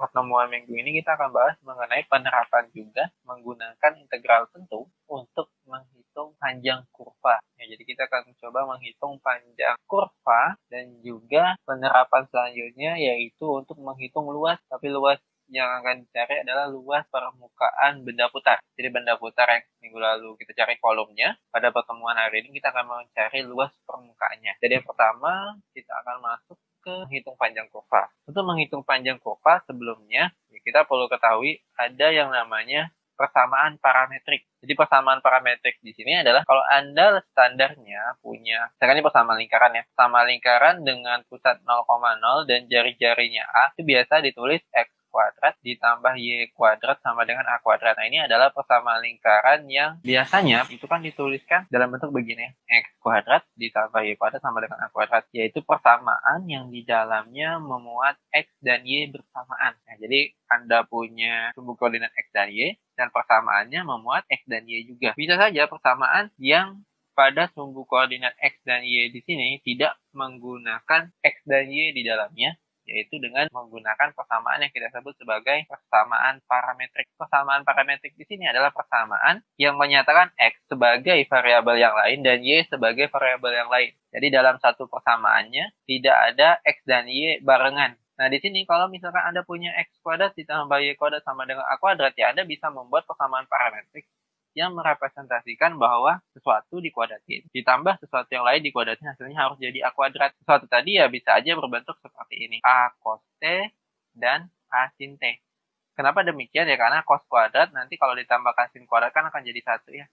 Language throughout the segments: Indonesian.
pertemuan minggu ini kita akan bahas mengenai penerapan juga menggunakan integral tentu untuk menghitung panjang kurva. Ya, jadi kita akan mencoba menghitung panjang kurva dan juga penerapan selanjutnya yaitu untuk menghitung luas, tapi luas yang akan dicari adalah luas permukaan benda putar. Jadi benda putar yang minggu lalu kita cari volumenya, pada pertemuan hari ini kita akan mencari luas permukaannya. Jadi yang pertama kita akan masuk ke menghitung panjang kurva. Untuk menghitung panjang kurva sebelumnya kita perlu ketahui ada yang namanya persamaan parametrik. Jadi persamaan parametrik di sini adalah kalau Anda standarnya punya, misalkan ini persamaan lingkaran ya, persamaan lingkaran dengan pusat 0,0 dan jari-jarinya A itu biasa ditulis X kuadrat ditambah Y kuadrat sama dengan A kuadrat. Nah, ini adalah persamaan lingkaran yang biasanya itu kan dituliskan dalam bentuk begini, X kuadrat ditambah Y kuadrat sama dengan A kuadrat, yaitu persamaan yang di dalamnya memuat X dan Y bersamaan. Nah, jadi Anda punya sumbu koordinat X dan Y, dan persamaannya memuat X dan Y juga. Bisa saja persamaan yang pada sumbu koordinat X dan Y di sini tidak menggunakan X dan Y di dalamnya, yaitu dengan menggunakan persamaan yang kita sebut sebagai persamaan parametrik. Persamaan parametrik di sini adalah persamaan yang menyatakan X sebagai variabel yang lain dan Y sebagai variabel yang lain. Jadi dalam satu persamaannya tidak ada X dan Y barengan. Nah, di sini kalau misalkan Anda punya X kuadrat ditambah Y kuadrat sama dengan A kuadrat, ya Anda bisa membuat persamaan parametrik yang merepresentasikan bahwa sesuatu dikuadratin, ditambah sesuatu yang lain dikuadratin, hasilnya harus jadi A kuadrat. Sesuatu tadi ya bisa aja berbentuk seperti ini, A cos T dan A sin T. Kenapa demikian? Ya karena cos kuadrat nanti kalau ditambahkan sin kuadrat kan akan jadi 1 ya.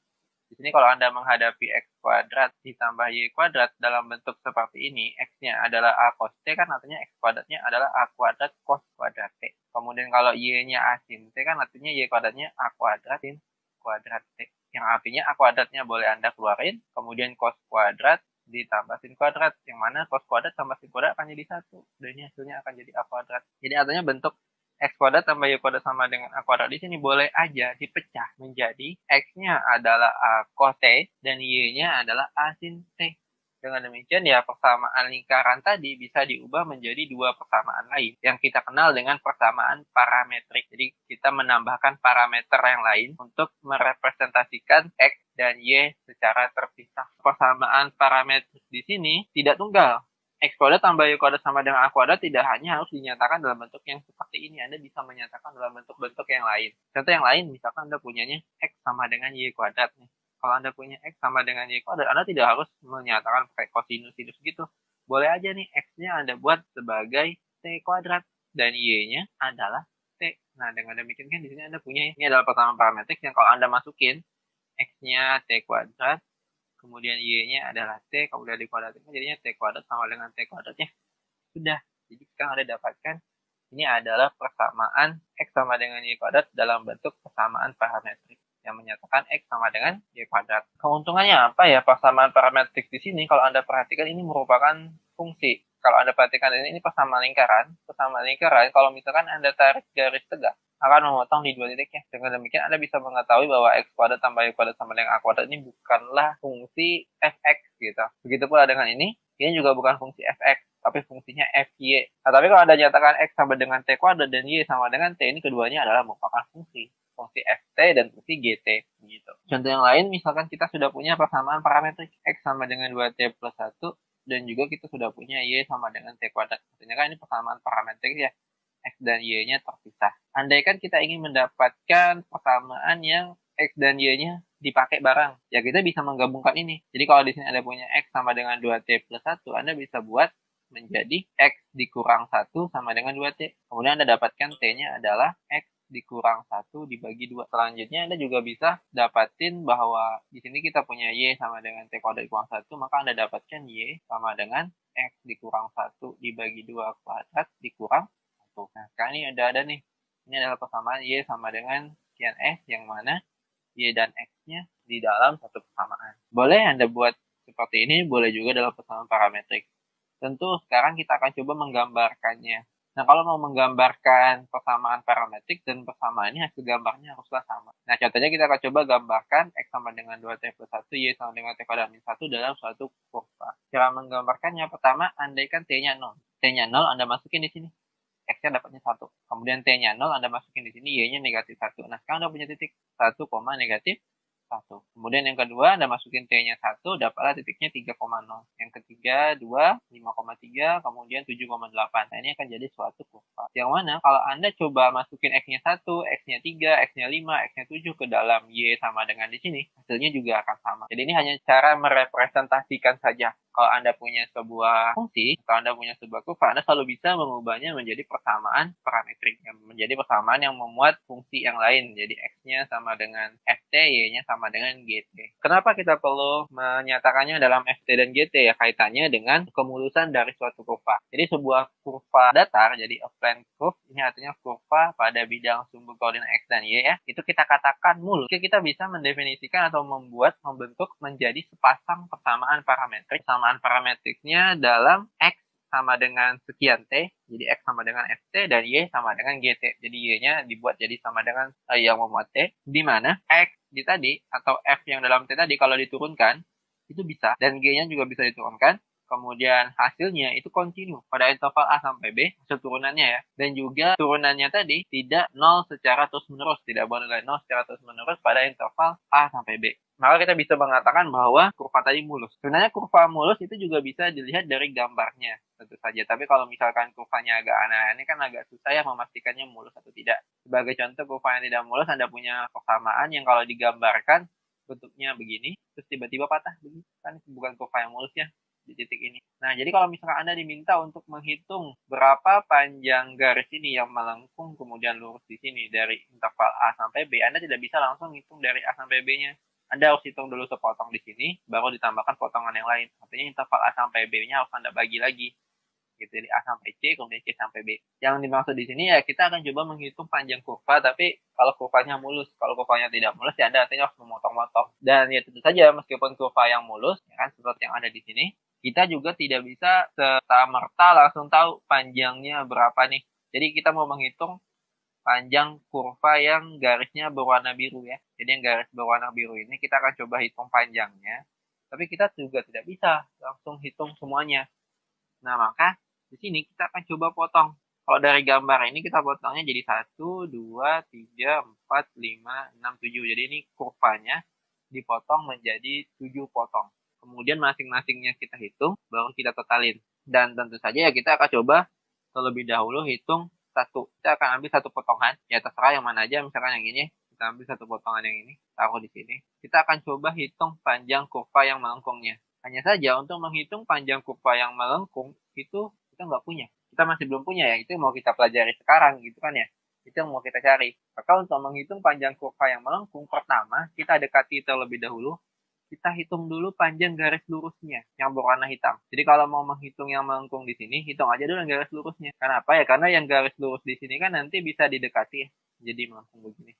Di sini kalau Anda menghadapi X kuadrat ditambah Y kuadrat dalam bentuk seperti ini, X-nya adalah A cos T kan artinya X kuadratnya adalah A kuadrat cos kuadrat T. Kemudian kalau Y-nya A sin T kan artinya Y kuadratnya A kuadrat sin kuadrat T. Yang artinya A kuadratnya boleh Anda keluarin, kemudian cos kuadrat ditambah sin kuadrat, yang mana cos kuadrat tambah sin kuadrat akan jadi 1, dan ini hasilnya akan jadi A kuadrat. Jadi artinya bentuk X kuadrat tambah Y kuadrat sama dengan A kuadrat di sini boleh aja dipecah menjadi X-nya adalah A cos T dan Y-nya adalah A sin T. Dengan demikian ya persamaan lingkaran tadi bisa diubah menjadi dua persamaan lain yang kita kenal dengan persamaan parametrik. Jadi kita menambahkan parameter yang lain untuk merepresentasikan X dan Y secara terpisah. Persamaan parametrik di sini tidak tunggal. X kuadrat tambah Y kuadrat sama dengan A kuadrat tidak hanya harus dinyatakan dalam bentuk yang seperti ini. Anda bisa menyatakan dalam bentuk-bentuk yang lain. Contoh yang lain, misalkan Anda punyanya X sama dengan Y kuadrat nih. Kalau Anda punya X sama dengan Y kuadrat, Anda tidak harus menyatakan pakai kosinus gitu. Boleh aja nih X-nya Anda buat sebagai T kuadrat dan Y-nya adalah T. Nah, dengan demikian kan di sini Anda punya, ini adalah persamaan parametrik yang kalau Anda masukin X-nya T kuadrat, kemudian Y-nya adalah T, kemudian dikuadratin, jadinya T kuadrat sama dengan T kuadratnya. Sudah. Jadi sekarang Anda dapatkan ini adalah persamaan X sama dengan Y kuadrat dalam bentuk persamaan parametrik yang menyatakan X sama dengan Y kuadrat. Keuntungannya apa ya persamaan parametrik di sini? Kalau Anda perhatikan ini merupakan fungsi. Kalau Anda perhatikan ini persamaan lingkaran. Persamaan lingkaran kalau misalkan Anda tarik garis tegak akan memotong di dua titiknya. Dengan demikian Anda bisa mengetahui bahwa X kuadrat tambah Y kuadrat sama dengan A kuadrat ini bukanlah fungsi fx gitu. Begitu pula dengan ini juga bukan fungsi fx, tapi fungsinya fy. Nah, tapi kalau Anda nyatakan X sama dengan T kuadrat dan Y sama dengan T, ini keduanya adalah merupakan fungsi ft dan fungsi gt gitu. Contoh yang lain, misalkan kita sudah punya persamaan parametrik X sama dengan 2T plus 1 dan juga kita sudah punya Y sama dengan T kuadrat. Artinya kan ini persamaan parametrik ya, X dan Y-nya terpisah. Andaikan kita ingin mendapatkan persamaan yang X dan Y-nya dipakai bareng, ya kita bisa menggabungkan ini. Jadi kalau di sini Anda punya X sama dengan 2T plus 1, Anda bisa buat menjadi X dikurang 1 sama dengan 2T. Kemudian Anda dapatkan T-nya adalah X dikurang 1 dibagi 2. Selanjutnya Anda juga bisa dapatin bahwa di sini kita punya Y sama dengan T kuadrat dikurang 1, maka Anda dapatkan Y sama dengan X dikurang 1 dibagi 2 kuadrat dikurang 1. Nah, sekarang ini ada nih. Ini adalah persamaan Y sama dengan sekian S, yang mana Y dan X-nya di dalam satu persamaan. Boleh Anda buat seperti ini, boleh juga dalam persamaan parametrik. Tentu sekarang kita akan coba menggambarkannya. Nah, kalau mau menggambarkan persamaan parametrik dan persamaan ini, hasil gambarnya haruslah sama. Nah, contohnya kita akan coba gambarkan X sama dengan 2T plus 1, Y sama dengan T kuadrat min 1 dalam suatu kurva. Cara menggambarkannya, pertama, andaikan T-nya 0. T-nya 0, Anda masukin di sini. X-nya dapatnya 1. Kemudian T-nya 0, Anda masukin di sini, Y-nya negatif 1. Nah, sekarang Anda punya titik 1, negatif 1. Kemudian yang kedua, Anda masukin T-nya 1, dapatlah titiknya 3,0. Yang ketiga, 2, 5,3, kemudian 7,8. Nah, ini akan jadi suatu kurva. Yang mana kalau Anda coba masukin X-nya 1, X-nya 3, X-nya 5, X-nya 7 ke dalam Y sama dengan di sini, hasilnya juga akan sama. Jadi ini hanya cara merepresentasikan saja. Kalau Anda punya sebuah fungsi, atau Anda punya sebuah kurva, Anda selalu bisa mengubahnya menjadi persamaan parametrik, menjadi persamaan yang memuat fungsi yang lain. Jadi X-nya sama dengan Ft, Y-nya sama dengan Gt. Kenapa kita perlu menyatakannya dalam Ft dan Gt ya? Kaitannya dengan kemulusan dari suatu kurva. Jadi sebuah kurva datar, jadi a plane curve, ini artinya kurva pada bidang sumbu koordinat X dan Y ya, itu kita katakan mulus. Kita bisa mendefinisikan atau membentuk menjadi sepasang persamaan parametrik. Persamaan parametriknya dalam X sama dengan sekian T, jadi X sama dengan Ft, dan Y sama dengan Gt. Jadi Y-nya dibuat jadi sama dengan yang memuat T, di mana X di tadi, atau F yang dalam T tadi, kalau diturunkan, itu bisa, dan G-nya juga bisa diturunkan. Kemudian hasilnya itu kontinu pada interval A sampai B, hasil turunannya ya. Dan juga turunannya tadi tidak 0 secara terus-menerus, tidak boleh 0 secara terus-menerus pada interval A sampai B. Maka kita bisa mengatakan bahwa kurva tadi mulus. Sebenarnya kurva mulus itu juga bisa dilihat dari gambarnya, tentu saja. Tapi kalau misalkan kurvanya agak aneh-aneh, kan agak susah ya memastikannya mulus atau tidak. Sebagai contoh, kurva yang tidak mulus, Anda punya persamaan yang kalau digambarkan bentuknya begini, terus tiba-tiba patah begini. Kan itu bukan kurva yang mulus ya di titik ini. Nah, jadi kalau misalkan Anda diminta untuk menghitung berapa panjang garis ini yang melengkung kemudian lurus di sini dari interval A sampai B, Anda tidak bisa langsung hitung dari A sampai B-nya. Anda harus hitung dulu sepotong di sini, baru ditambahkan potongan yang lain. Artinya interval A sampai B-nya harus Anda bagi lagi. Gitu, dari A sampai C, kemudian C sampai B. Yang dimaksud di sini ya kita akan coba menghitung panjang kurva, tapi kalau kurvanya mulus. Kalau kurvanya tidak mulus ya Anda artinya harus memotong-motong. Dan ya tentu saja meskipun kurva yang mulus, ya kan seperti yang ada di sini, kita juga tidak bisa serta-merta langsung tahu panjangnya berapa nih. Jadi kita mau menghitung panjang kurva yang garisnya berwarna biru ya. Jadi yang garis berwarna biru ini kita akan coba hitung panjangnya. Tapi kita juga tidak bisa langsung hitung semuanya. Nah, maka di sini kita akan coba potong. Kalau dari gambar ini kita potongnya jadi 1, 2, 3, 4, 5, 6, 7. Jadi ini kurvanya dipotong menjadi 7 potong. Kemudian masing-masingnya kita hitung, baru kita totalin. Dan tentu saja ya kita akan coba terlebih dahulu hitung satu. Kita akan ambil satu potongan, ya terserah yang mana aja, misalkan yang ini. Kita ambil satu potongan yang ini, taruh di sini. Kita akan coba hitung panjang kurva yang melengkungnya. Hanya saja untuk menghitung panjang kurva yang melengkung, itu kita nggak punya. Kita masih belum punya ya, itu mau kita pelajari sekarang gitu kan ya. Itu yang mau kita cari. Maka untuk menghitung panjang kurva yang melengkung, pertama kita dekati terlebih dahulu. Kita hitung dulu panjang garis lurusnya yang berwarna hitam. Jadi kalau mau menghitung yang melengkung di sini, hitung aja dulu yang garis lurusnya. Kenapa ya? Karena yang garis lurus di sini kan nanti bisa didekati ya. Jadi melengkung begini.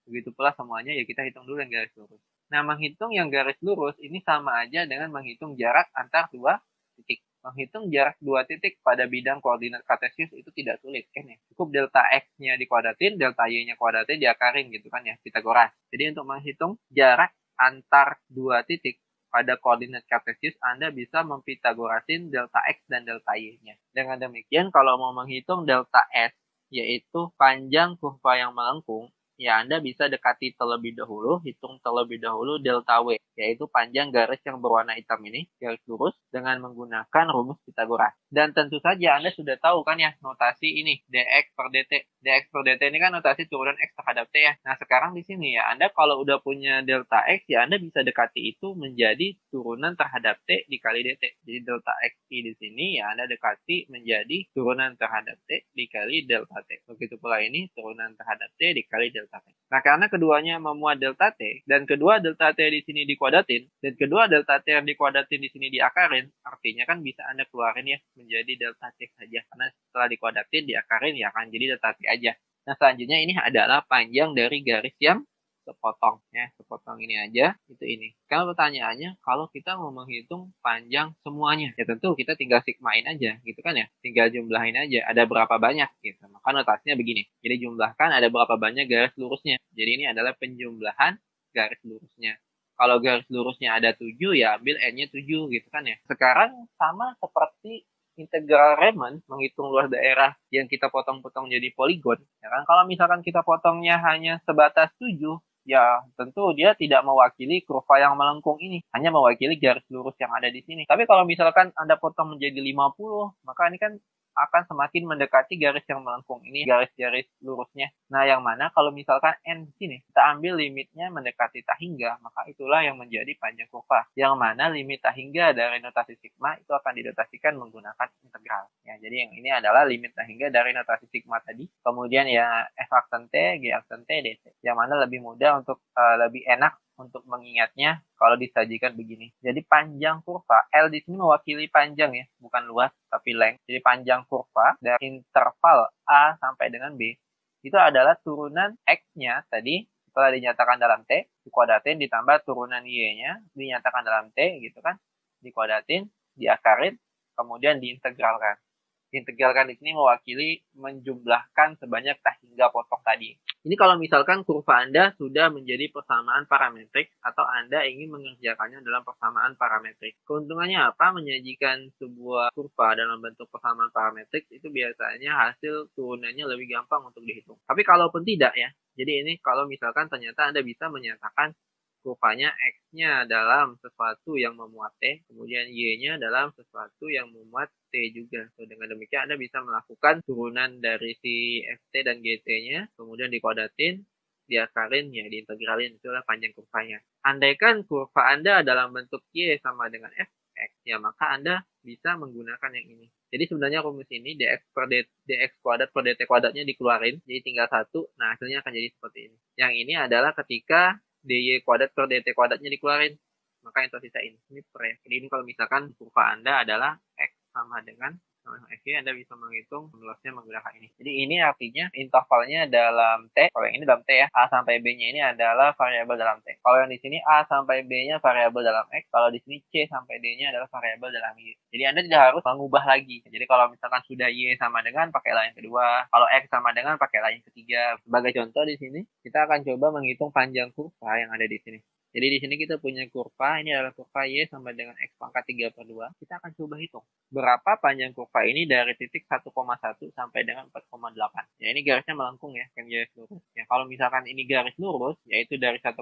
Begitu pula semuanya ya kita hitung dulu yang garis lurus. Nah, menghitung yang garis lurus ini sama aja dengan menghitung jarak antar dua titik. Menghitung jarak dua titik pada bidang koordinat kartesius itu tidak sulit kan ya. Cukup delta X-nya dikuadratin, delta Y-nya kuadratin diakarin gitu kan ya, Pitagoras. Jadi untuk menghitung jarak antar dua titik pada koordinat kartesius, Anda bisa mempitagorasin delta X dan delta Y-nya. Dengan demikian, kalau mau menghitung delta S, yaitu panjang kurva yang melengkung, ya Anda bisa dekati terlebih dahulu, hitung terlebih dahulu delta W, yaitu panjang garis yang berwarna hitam ini, garis lurus, dengan menggunakan rumus Pitagoras. Dan tentu saja Anda sudah tahu kan ya, notasi ini, dx per dt. dx per dt ini kan notasi turunan X terhadap T ya. Nah, sekarang di sini ya, Anda kalau udah punya delta X, ya Anda bisa dekati itu menjadi turunan terhadap T dikali dt. Jadi delta X di sini, ya Anda dekati menjadi turunan terhadap T dikali delta T. Begitu pula ini, turunan terhadap T dikali delta T. Nah, karena keduanya memuat delta T, dan kedua delta T di sini dikuadratin, dan kedua delta T yang dikuadratin di sini diakarin, artinya kan bisa Anda keluarin ya, menjadi delta T saja. Karena setelah dikuadratin, diakarin, ya akan jadi delta T aja. Nah, selanjutnya ini adalah panjang dari garis yang sepotong. Ya, sepotong ini aja, itu ini. Sekarang pertanyaannya, kalau kita mau menghitung panjang semuanya, ya tentu kita tinggal sigmain aja, gitu kan ya. Tinggal jumlahin aja, ada berapa banyak, gitu. Maka notasinya begini. Jadi jumlahkan ada berapa banyak garis lurusnya. Jadi ini adalah penjumlahan garis lurusnya. Kalau garis lurusnya ada 7, ya ambil N-nya 7, gitu kan ya. Sekarang sama seperti integral Riemann, menghitung luas daerah yang kita potong-potong jadi poligon, ya kan? Kalau misalkan kita potongnya hanya sebatas 7, ya tentu dia tidak mewakili kurva yang melengkung ini, hanya mewakili garis lurus yang ada di sini. Tapi kalau misalkan Anda potong menjadi 50, maka ini kan akan semakin mendekati garis yang melengkung ini, garis-garis lurusnya. Nah, yang mana kalau misalkan N di sini, kita ambil limitnya mendekati tak hingga, maka itulah yang menjadi panjang kurva. Yang mana limit tak hingga dari notasi sigma itu akan dinotasikan menggunakan integral. Ya, jadi yang ini adalah limit tak hingga dari notasi sigma tadi. Kemudian ya F aksen T, G aksen T, dt. Yang mana lebih mudah untuk lebih enak untuk mengingatnya kalau disajikan begini. Jadi panjang kurva, L di sini mewakili panjang ya, bukan luas, tapi length. Jadi panjang kurva dari interval A sampai dengan B, itu adalah turunan X-nya tadi, setelah dinyatakan dalam T, dikuadratin, ditambah turunan Y-nya, dinyatakan dalam T, gitu kan, dikuadratin, diakarin, kemudian diintegralkan. Integralkan di sini mewakili menjumlahkan sebanyak tak hingga potong tadi. Ini kalau misalkan kurva Anda sudah menjadi persamaan parametrik atau Anda ingin mengerjakannya dalam persamaan parametrik. Keuntungannya apa? Menyajikan sebuah kurva dalam bentuk persamaan parametrik itu biasanya hasil turunannya lebih gampang untuk dihitung. Tapi kalaupun tidak ya, jadi ini kalau misalkan ternyata Anda bisa menyatakan kurvanya X-nya dalam sesuatu yang memuat T, kemudian Y-nya dalam sesuatu yang memuat T juga. So, dengan demikian Anda bisa melakukan turunan dari si FT dan GT-nya, kemudian dikuadratin, diakarin, ya diintegralin, itulah panjang kurvanya. Andaikan kurva Anda dalam bentuk Y sama dengan Fx, ya maka Anda bisa menggunakan yang ini. Jadi sebenarnya rumus ini dx kuadrat per dt kuadratnya dikeluarin, jadi tinggal 1, nah hasilnya akan jadi seperti ini. Yang ini adalah ketika dy kuadrat per dt kuadratnya dikeluarin, maka yang tersisa ini per ya. Jadi ini kalau misalkan kurva Anda adalah X sama dengan X, Anda bisa menghitung luasnya menggunakan ini. Jadi ini artinya intervalnya dalam T, kalau yang ini dalam T ya, A sampai B-nya ini adalah variabel dalam T. Kalau yang di sini A sampai B-nya variabel dalam X, kalau di sini C sampai D-nya adalah variabel dalam Y. Jadi Anda tidak harus mengubah lagi. Jadi kalau misalkan sudah Y sama dengan, pakailah yang kedua. Kalau X sama dengan, pakailah yang ketiga. Sebagai contoh di sini, kita akan coba menghitung panjang kurva yang ada di sini. Jadi di sini kita punya kurva, ini adalah kurva Y sama dengan X pangkat 3/2. Kita akan coba hitung berapa panjang kurva ini dari titik 1,1 sampai dengan 4,8. Ya ini garisnya melengkung ya, kan garis lurus. Ya kalau misalkan ini garis lurus, yaitu dari 1,1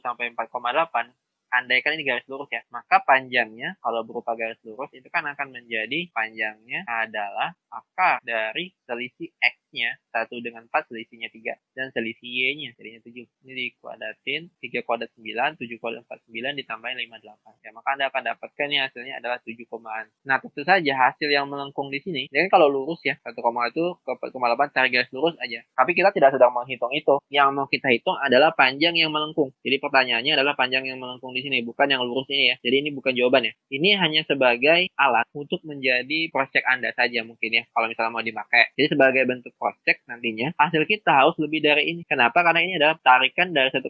sampai 4,8, andaikan ini garis lurus ya, maka panjangnya kalau berupa garis lurus itu kan akan menjadi panjangnya adalah akar dari selisih X-nya 1 dengan 4, selisihnya 3, dan selisih Y-nya jadinya 7. Ini dikuadratin 3 kuadrat 9, 7 kuadrat 49 ditambahin 58. Ya, maka Anda akan dapatkan ya hasilnya adalah 7 komaan. Nah, tentu saja hasil yang melengkung di sini, jadi kalau lurus ya, 1, itu ke 4,8 cari garis lurus aja. Tapi kita tidak sedang menghitung itu. Yang mau kita hitung adalah panjang yang melengkung. Jadi pertanyaannya adalah panjang yang melengkung di sini, bukan yang lurus ini ya. Jadi ini bukan jawaban ya. Ini hanya sebagai alat untuk menjadi cross check Anda saja mungkin ya, kalau misalnya mau dipakai. Jadi sebagai bentuk cross check nantinya, hasil kita harus lebih dari ini. Kenapa? Karena ini adalah tarikan dari 1,1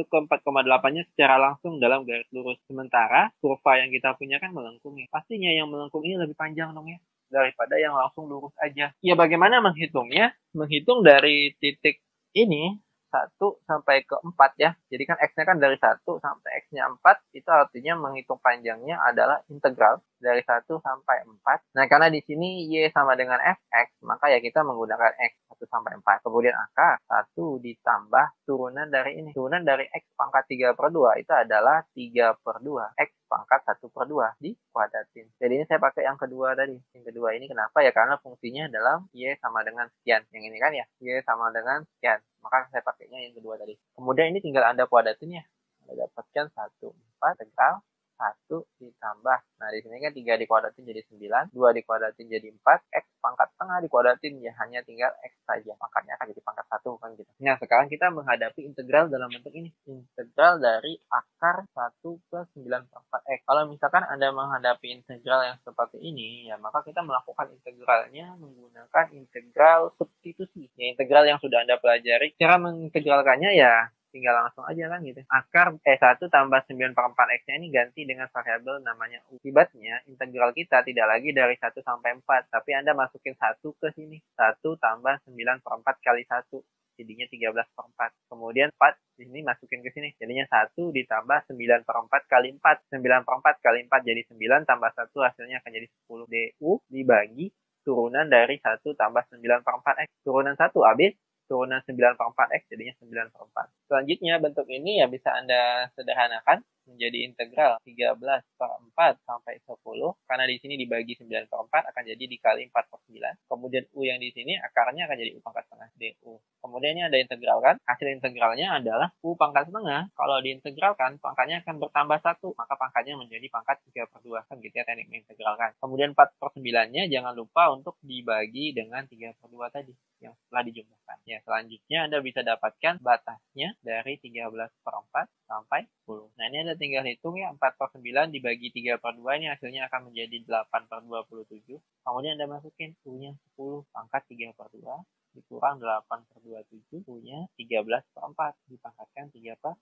ke 4,8-nya secara langsung dalam garis lurus. Sementara kurva yang kita punya kan melengkung ya. Pastinya yang melengkung ini lebih panjang dong ya, daripada yang langsung lurus aja. Ya bagaimana menghitungnya? Menghitung dari titik ini 1 sampai ke 4 ya. Jadi kan X-nya kan dari 1 sampai X-nya 4, itu artinya menghitung panjangnya adalah integral dari 1 sampai 4. Nah, karena di sini Y sama dengan Fx, maka ya kita menggunakan X 1 sampai 4. Kemudian akar 1 ditambah turunan dari ini. Turunan dari X pangkat 3/2 itu adalah 3/2. X pangkat 1/2 dikuadratin. Jadi ini saya pakai yang kedua tadi. Yang kedua ini kenapa? Ya karena fungsinya dalam Y sama dengan sekian. Yang ini kan ya, Y sama dengan sekian. Maka saya pakainya yang kedua tadi. Kemudian ini tinggal Anda kuadratin ya. Anda dapatkan 1/4 integral 1 ditambah. Nah, di sini kan 3 dikuadratin jadi 9, 2 dikuadratin jadi 4, X pangkat tengah dikuadratin ya hanya tinggal X saja. Makanya akan jadi pangkat 1 kan gitu. Nah, sekarang kita menghadapi integral dalam bentuk ini. Integral dari akar 1 ke 9/4 X. Kalau misalkan Anda menghadapi integral yang seperti ini, ya maka kita melakukan integralnya menggunakan integral substitusi. Ya, integral yang sudah Anda pelajari. Cara mengintegralkannya ya tinggal langsung aja kan gitu. Akar 1 tambah 9/4X-nya ini ganti dengan variabel namanya U. Akibatnya integral kita tidak lagi dari 1 sampai 4, tapi Anda masukin 1 ke sini. 1 tambah 9/4 kali 1. jadinya 13/4. Kemudian 4 di sini masukin ke sini, jadinya 1 ditambah 9/4 kali 4. 9/4 kali 4 jadi 9, tambah 1 hasilnya akan jadi 10. DU dibagi turunan dari 1 tambah 9/4X. Turunan 1 habis, turunan 9/4X jadinya 9/4. Selanjutnya bentuk ini ya bisa Anda sederhanakan menjadi integral 13/4 sampai 10. Karena di sini dibagi 9/4 akan jadi dikali 4/9. Kemudian U yang di sini akarnya akan jadi U pangkat setengah DU. Kemudian ini ada integral kan? Hasil integralnya adalah U pangkat setengah. Kalau diintegralkan, pangkatnya akan bertambah 1. Maka pangkatnya menjadi pangkat 3/2. Kan gitu ya teknik mengintegralkan. Kemudian 4/9-nya jangan lupa untuk dibagi dengan 3/2 tadi yang setelah dijumlahkan. Ya, selanjutnya Anda bisa dapatkan batasnya dari 13/4 sampai 10. Nah, ini Anda tinggal hitung ya, 4/9 dibagi 3/2 ini hasilnya akan menjadi 8/27. Kemudian Anda masukin U-nya 10 pangkat 3/2 dikurang 8/27, U-nya 13/4 dipangkatkan 3/2.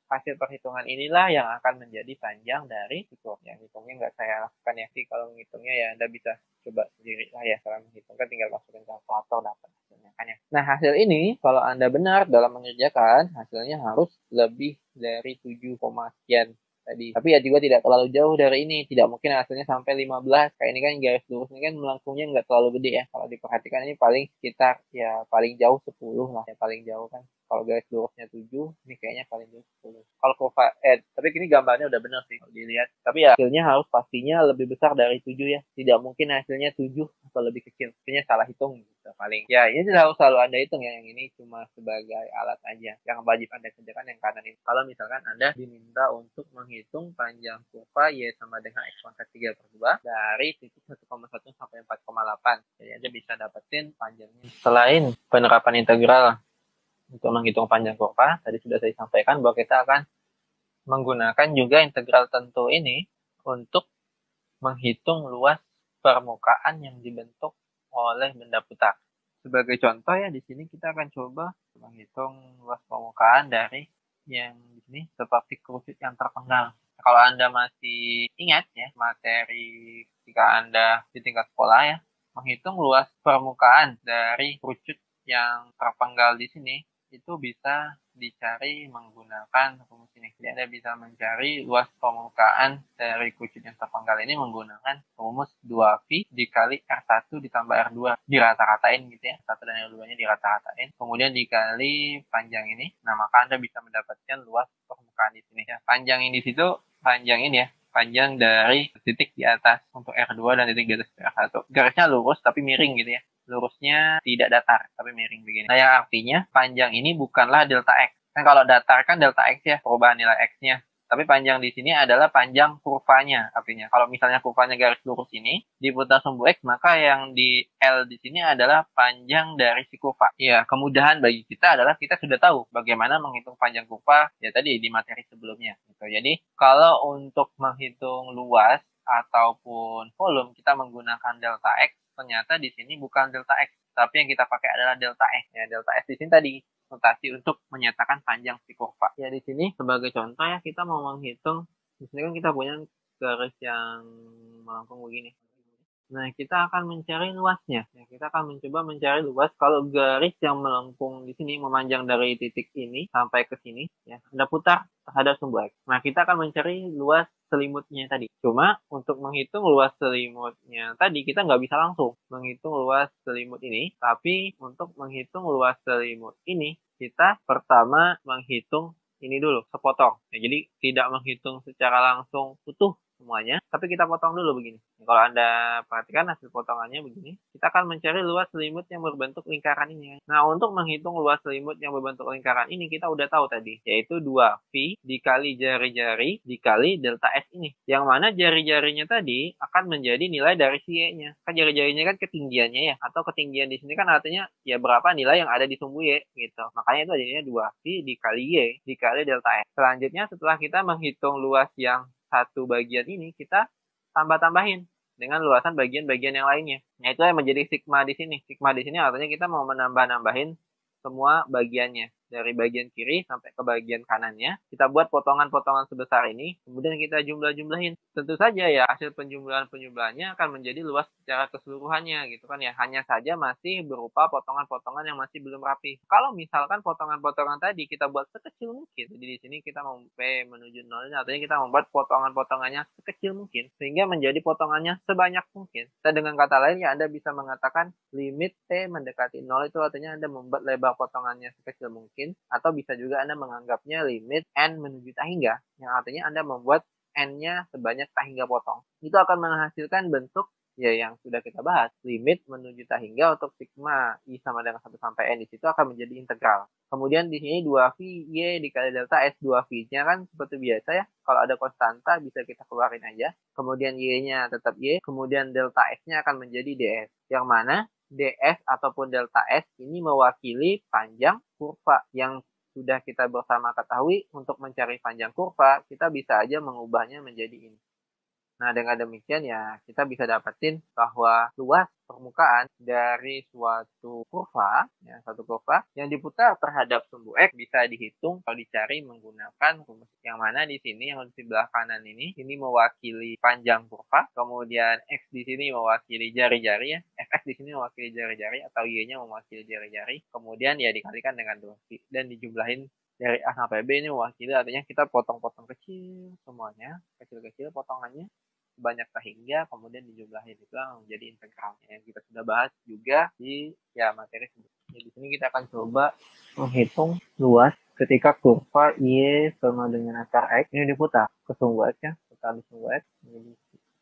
Hasil perhitungan inilah yang akan menjadi panjang dari sikur. Yang hitungnya nggak saya lakukan ya sih, kalau menghitungnya ya Anda bisa coba sendiri lah ya. Kalau menghitungkan tinggal masukin kalkulator dapat hasilnya kan ya. Nah, hasil ini kalau Anda benar dalam mengerjakan, hasilnya harus lebih dari 7, sekian tadi. Tapi ya juga tidak terlalu jauh dari ini. Tidak mungkin hasilnya sampai 15. Kayak ini kan garis lurus ini kan melengkungnya nggak terlalu gede ya. Kalau diperhatikan ini paling sekitar ya paling jauh 10 lah ya, paling jauh kan. Kalau garis lurusnya 7, ini kayaknya paling jauh 10. Kalau kurva tapi ini gambarnya udah benar sih kalau dilihat. Tapi ya hasilnya harus pastinya lebih besar dari 7 ya. Tidak mungkin hasilnya 7 atau lebih kecil. Hasilnya salah hitung gitu paling. Ya, ini harus selalu Anda hitung ya. Yang ini cuma sebagai alat aja. Yang wajib Anda kerjakan yang kanan ini. Kalau misalkan Anda diminta untuk menghitung panjang kurva Y sama dengan X pangkat 3/2 dari titik 1,1 sampai 4,8. Jadi Anda bisa dapetin panjangnya. Selain penerapan integral untuk menghitung panjang kurva, tadi sudah saya sampaikan bahwa kita akan menggunakan juga integral tentu ini untuk menghitung luas permukaan yang dibentuk oleh benda putar. Sebagai contoh ya, di sini kita akan coba menghitung luas permukaan dari yang di sini seperti kerucut yang terpenggal. Kalau Anda masih ingat ya, materi ketika Anda di tingkat sekolah ya, menghitung luas permukaan dari kerucut yang terpenggal di sini, itu bisa dicari menggunakan rumus ini. Jadi Anda bisa mencari luas permukaan dari kerucut yang terpenggal ini menggunakan rumus 2V dikali R1 ditambah R2. Dirata-ratain gitu ya. 1 dan R2-nya dirata-ratain. Kemudian dikali panjang ini. Nah, maka Anda bisa mendapatkan luas permukaan di sini ya. Panjang ini di situ, panjang ini ya. Panjang dari titik di atas untuk R2 dan titik di atas R1. Garisnya lurus tapi miring gitu ya. Lurusnya tidak datar, tapi miring begini. Nah, yang artinya panjang ini bukanlah delta X. Kan kalau datar kan delta X ya, perubahan nilai X-nya. Tapi panjang di sini adalah panjang kurvanya. Artinya, kalau misalnya kurvanya garis lurus ini diputar sumbu X, maka yang di L di sini adalah panjang dari si kurva. Ya, kemudahan bagi kita adalah kita sudah tahu bagaimana menghitung panjang kurva, ya tadi di materi sebelumnya. Gitu. Jadi, kalau untuk menghitung luas ataupun volume, kita menggunakan delta X, ternyata di sini bukan delta X, tapi yang kita pakai adalah delta S. Ya, delta S di sini tadi notasi untuk menyatakan panjang si kurva. Ya, di sini sebagai contoh ya, kita mau menghitung, di sini kan kita punya garis yang melengkung begini. Nah, kita akan mencari luasnya. Ya, kita akan mencoba mencari luas kalau garis yang melengkung di sini memanjang dari titik ini sampai ke sini, ya, Anda putar terhadap sumbu X. Nah, kita akan mencari luas selimutnya tadi. Cuma untuk menghitung luas selimutnya tadi, kita nggak bisa langsung menghitung luas selimut ini. Tapi untuk menghitung luas selimut ini, kita pertama menghitung ini dulu, sepotong. Ya, jadi tidak menghitung secara langsung utuh semuanya, tapi kita potong dulu begini. Kalau Anda perhatikan hasil potongannya begini, kita akan mencari luas selimut yang berbentuk lingkaran ini. Nah, untuk menghitung luas selimut yang berbentuk lingkaran ini, kita udah tahu tadi, yaitu 2V dikali jari-jari dikali delta S ini. Yang mana jari-jarinya tadi akan menjadi nilai dari si Y-nya. Kan jari-jarinya kan ketinggiannya ya, atau ketinggian di sini kan artinya ya berapa nilai yang ada di sumbu Y gitu. Makanya itu jadinya 2V dikali Y dikali delta S. Selanjutnya setelah kita menghitung luas yang satu bagian ini, kita tambah-tambahin dengan luasan bagian-bagian yang lainnya. Nah, itu yang menjadi sigma di sini. Sigma di sini artinya kita mau menambah-nambahin semua bagiannya. dari bagian kiri sampai ke bagian kanannya. Kita buat potongan-potongan sebesar ini, kemudian kita jumlah-jumlahin. Tentu saja ya hasil penjumlahan-penjumlahannya akan menjadi luas secara keseluruhannya gitu kan ya. Hanya saja masih berupa potongan-potongan yang masih belum rapi. Kalau misalkan potongan-potongan tadi kita buat sekecil mungkin, jadi di sini kita mau P menuju 0, artinya kita membuat potongan-potongannya sekecil mungkin, sehingga menjadi potongannya sebanyak mungkin. Dan dengan kata lain ya Anda bisa mengatakan limit T mendekati 0 itu artinya Anda membuat lebar potongannya sekecil mungkin, atau bisa juga Anda menganggapnya limit N menuju tak hingga, yang artinya Anda membuat N-nya sebanyak tak hingga potong. Itu akan menghasilkan bentuk ya yang sudah kita bahas, limit menuju tak hingga untuk sigma I sama dengan 1 sampai N di situ akan menjadi integral. Kemudian di sini 2V Y dikali delta S, 2V-nya kan seperti biasa ya. Kalau ada konstanta bisa kita keluarin aja. Kemudian Y-nya tetap Y, kemudian delta S-nya akan menjadi DS. Yang mana DS ataupun delta S ini mewakili panjang kurva yang sudah kita bersama ketahui. Untuk mencari panjang kurva, kita bisa aja mengubahnya menjadi ini. Nah, dengan demikian ya kita bisa dapetin bahwa luas permukaan dari suatu kurva, ya, suatu kurva yang diputar terhadap sumbu X bisa dihitung kalau dicari menggunakan rumus. Yang mana di sini yang di sebelah kanan ini mewakili panjang kurva, kemudian X di sini mewakili jari-jari ya, Fx di sini mewakili jari-jari atau Y-nya mewakili jari-jari, kemudian ya dikalikan dengan 2 dan dijumlahin dari A sampai B ini mewakili, artinya kita potong-potong kecil semuanya, kecil-kecil potongannya banyak sehingga kemudian dijumlahin itu menjadi integral yang kita sudah bahas juga di ya materi sebelumnya. Di sini kita akan coba menghitung luas ketika kurva Y sama dengan akar X ini diputar ke sumbu X ya, putar di sumbu X, jadi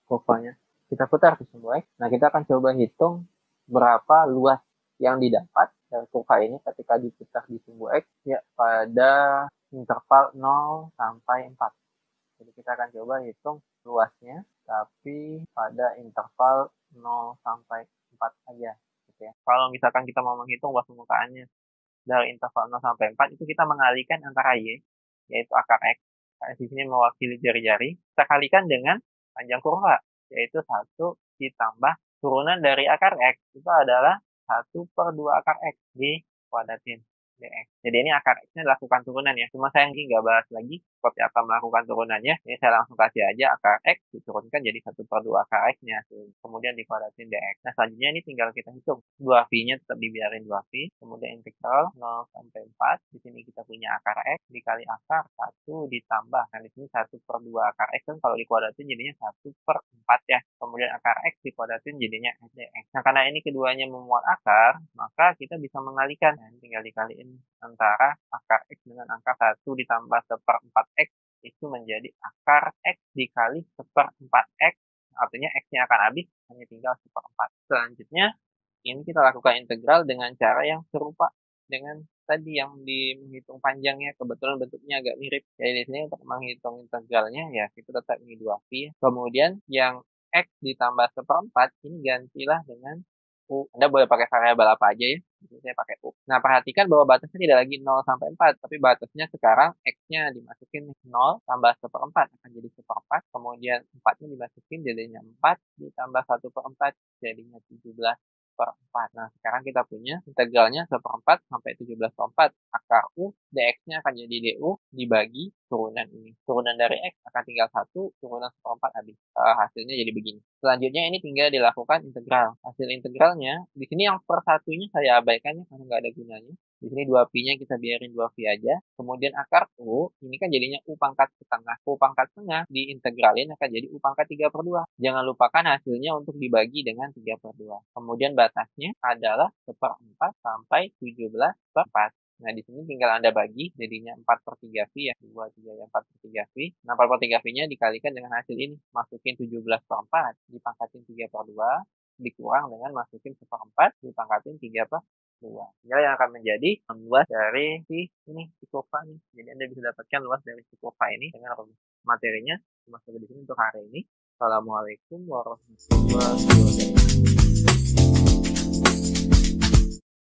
kurvanya kita putar ke sumbu X. Nah, kita akan coba hitung berapa luas yang didapat dari kurva ini ketika diputar di sumbu X ya pada interval 0 sampai 4. Jadi kita akan coba hitung luasnya, tapi pada interval 0 sampai 4 aja. Gitu ya. Kalau misalkan kita mau menghitung luas permukaannya dari interval 0 sampai 4, itu kita mengalihkan antara Y, yaitu akar X. Karena di sini mewakili jari-jari. Kita kalikan dengan panjang kurva, yaitu 1 ditambah turunan dari akar X. Itu adalah 1/2 akar X dikuadratin dx. Jadi ini akar X-nya dilakukan turunan ya. Cuma saya nggak bahas lagi seperti apa melakukan turunannya. Ini saya langsung kasih aja akar X diturunkan jadi 1/2 akar X-nya. Kemudian dikuadratin dx. Nah, selanjutnya ini tinggal kita hitung. 2V-nya tetap dibiarin 2V. Kemudian integral 0 sampai 4. Di sini kita punya akar X dikali akar 1 ditambah. Nah, di sini 1/2 akar X kan kalau dikuadratin jadinya 1/4 ya. Kemudian akar X dikuadratin jadinya S dx. Nah, karena ini keduanya memuat akar, maka kita bisa mengalihkan. Nah, tinggal dikaliin antara akar X dengan angka 1 ditambah 1/4X itu menjadi akar X dikali 1/4X, artinya X-nya akan habis, hanya tinggal 1/4. Selanjutnya, ini kita lakukan integral dengan cara yang serupa dengan tadi yang menghitung panjangnya. Kebetulan bentuknya agak mirip. Jadi di sini untuk menghitung integralnya ya kita tetap ini 2V. Kemudian yang X ditambah 1/4 ini gantilah dengan U. Anda boleh pakai variabel apa aja ya. Di sini saya pakai U. Nah, perhatikan bahwa batasnya tidak lagi 0 sampai 4, tapi batasnya sekarang X-nya dimasukin 0 tambah 1/4 akan jadi 1/4. Kemudian 4-nya dimasukin jadinya 4 ditambah 1/4 jadinya 17/4. Nah, sekarang kita punya integralnya 1/4 sampai 17/4. Akar U, dx-nya akan jadi du dibagi turunan ini. Turunan dari X akan tinggal 1, turunan 1/4 habis. Hasilnya jadi begini. Selanjutnya ini tinggal dilakukan integral. Hasil integralnya, di sini yang per satunya saya abaikan ya, karena nggak ada gunanya. Di sini 2V-nya kita biarin 2V aja. Kemudian akar U, ini kan jadinya U pangkat setengah. U pangkat setengah diintegralin akan jadi U pangkat 3/2. Jangan lupakan hasilnya untuk dibagi dengan 3/2. Kemudian batasnya adalah 1/4 sampai 17/4. Nah, di sini tinggal Anda bagi, jadinya 4/3V ya. 2, 3, ya 4/3V. Nah, 4/3V-nya dikalikan dengan hasil ini. Masukin 17/4, dipangkatin 3/2, dikurang dengan masukin 1/4, dipangkatin 3/2. Tinggal yang akan menjadi luas dari si kurva ini. Jadi Anda bisa dapatkan luas dari si kurva ini dengan rumus. Materinya cuma sampai di sini untuk hari ini. Assalamualaikum warahmatullahi wabarakatuh.